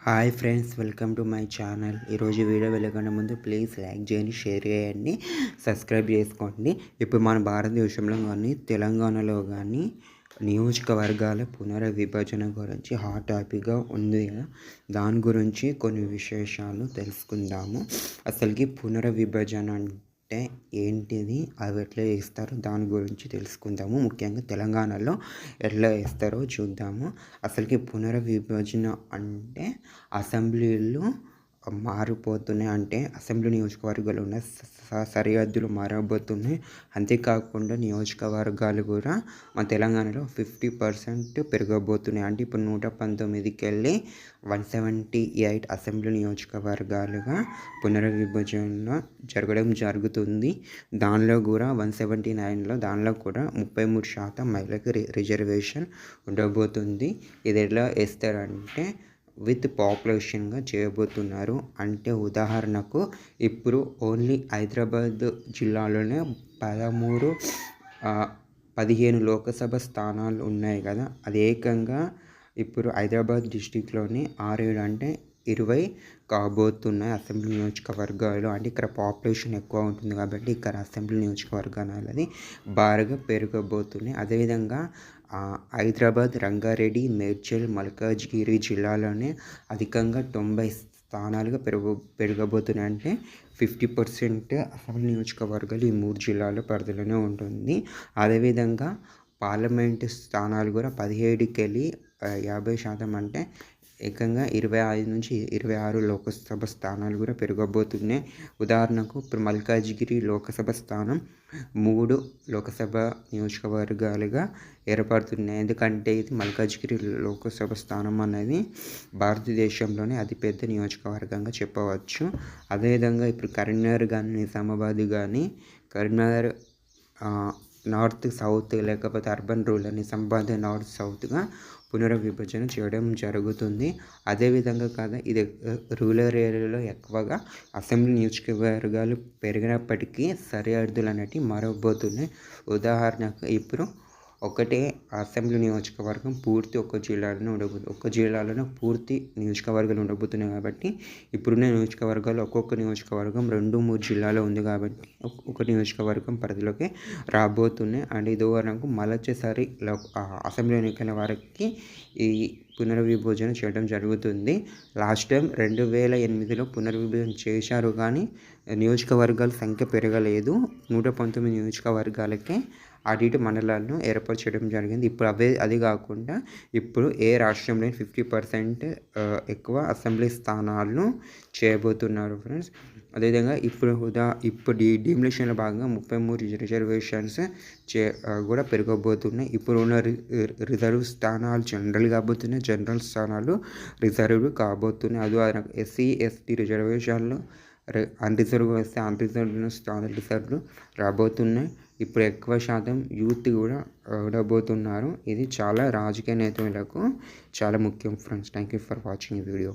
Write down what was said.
Hi friends, welcome to my channel. ఈరోజు video వెళ్ళకుండా ముందు ప్లీజ్ లైక్ చేయండి, షేర్ చేయండి, సబ్స్క్రైబ్ చేసుకోండి. ఇప్పుడు మన భారతదేశంలో కానీ తెలంగాణలో కానీ నియోజకవర్గాల పునర్విభజన గురించి హాట్ టాపిక్గా ఉంది కదా. దాని గురించి కొన్ని విశేషాలు తెలుసుకుందాము. అసలుకి పునర్విభజన అంటే ఏంటిది, అవి ఎట్లా చేస్తారు, దాని గురించి తెలుసుకుందాము. ముఖ్యంగా తెలంగాణలో ఎట్లా చేస్తారో చూద్దాము. అసలుకి పునర్విభజన అంటే అసెంబ్లీలు మారిపోతున్నాయి, అంటే అసెంబ్లీ నియోజకవర్గాలు ఉన్న సరిహద్దులు మారబోతున్నాయి. అంతేకాకుండా నియోజకవర్గాలు కూడా మన తెలంగాణలో 50% పెరగబోతున్నాయి. అంటే ఇప్పుడు 119కి వెళ్ళి 178 అసెంబ్లీ నియోజకవర్గాలుగా పునర్విభజన జరుగుతుంది. దానిలో కూడా 179లో దానిలో కూడా 33% మహిళలకు రిజర్వేషన్ ఉండబోతుంది. ఇది ఎలా వేస్తారంటే విత్ పాపులేషన్గా చేయబోతున్నారు. అంటే ఉదాహరణకు ఇప్పుడు ఓన్లీ హైదరాబాద్ జిల్లాలోనే 15 లోకసభ స్థానాలు ఉన్నాయి కదా. అది ఏకంగా ఇప్పుడు హైదరాబాద్ డిస్టిక్లోని 6-7 అంటే 20 కాబోతున్నాయి అసెంబ్లీ నియోజకవర్గాలు. అంటే ఇక్కడ పాపులేషన్ ఎక్కువ ఉంటుంది కాబట్టి ఇక్కడ అసెంబ్లీ నియోజకవర్గాలు అనేది బాగా పెరగబోతున్నాయి. అదేవిధంగా హైదరాబాద్, రంగారెడ్డి, మేడ్చల్, మల్కాజ్గిరి జిల్లాలోనే అధికంగా 90 స్థానాలుగా పెరగబోతున్నాయి. అంటే 50% అసెంబ్లీ నియోజకవర్గాలు ఈ 3 జిల్లాల పరిధిలోనే ఉంటుంది. అదేవిధంగా పార్లమెంటు స్థానాలు కూడా 17కి వెళ్ళి 50% అంటే ఏకంగా 25 నుంచి 26 లోకసభ స్థానాలు కూడా పెరగబోతున్నాయి. ఉదాహరణకు ఇప్పుడు మల్కాజ్గిరి లోకసభ స్థానం 3 లోకసభ నియోజకవర్గాలుగా ఏర్పడుతున్నాయి. ఎందుకంటే ఇది మల్కాజ్గిరి లోకసభ స్థానం అనేది భారతదేశంలోనే అతిపెద్ద నియోజకవర్గంగా చెప్పవచ్చు. అదేవిధంగా ఇప్పుడు కరీంనగర్ కానీ నిజామాబాద్ కానీ కరీంనగర్ నార్త్ సౌత్ లేకపోతే అర్బన్ రూరల్, నిజామాబాద్ నార్త్ సౌత్గా పునర్విభజన చేయడం జరుగుతుంది. అదేవిధంగా కాదు, ఇది రూరల్ ఏరియాలో ఎక్కువగా అసెంబ్లీ నియోజకవర్గాలు పెరిగినప్పటికీ సరిహద్దులు అనేవి మారబోతున్నాయి. ఉదాహరణకు ఇప్పుడు ఒకటే అసెంబ్లీ నియోజకవర్గం పూర్తి ఒక జిల్లాలోనే పూర్తి నియోజకవర్గాలు ఉండబోతున్నాయి. కాబట్టి ఇప్పుడున్న నియోజకవర్గాలు ఒక్కొక్క నియోజకవర్గం 2-3 జిల్లాలో ఉంది కాబట్టి ఒక నియోజకవర్గం పరిధిలోకి రాబోతున్నాయి. అండ్ ఇదివరకు మళ్ళొచ్చేసరి అసెంబ్లీ ఎన్నికల వారికి ఈ పునర్విభజన చేయడం జరుగుతుంది. లాస్ట్ టైం 2008లో పునర్విభజన చేశారు, కానీ నియోజకవర్గాల సంఖ్య పెరగలేదు. 119 నియోజకవర్గాలకే అటు ఇటు మండలాలను ఏర్పాటు చేయడం జరిగింది. ఇప్పుడు అది కాకుండా ఇప్పుడు ఏ రాష్ట్రంలో 50% ఎక్కువ అసెంబ్లీ స్థానాలను చేయబోతున్నారు ఫ్రెండ్స్. అదేవిధంగా ఇప్పుడు డిమిలిషన్లో భాగంగా 33 రిజర్వేషన్స్ కూడా పెరగబోతున్నాయి. ఇప్పుడు ఉన్న రిజర్వ్ స్థానాలు జనరల్ కాబోతున్నాయి, జనరల్ స్థానాలు రిజర్వ్డ్ కాబోతున్నాయి. అది SC, ST రిజర్వేషన్లు అన్రిజర్వ్ వస్తే అన్రిజర్వ్డ్ స్థానాలు రిజర్వ్డ్ రాబోతున్నాయి. ఇప్పుడు ఎక్కువ శాతం యూత్ కూడా ఉండబోతున్నారు. ఇది చాలా రాజకీయ నేతలకు చాలా ముఖ్యం friends. Thank you for watching ఈ వీడియో.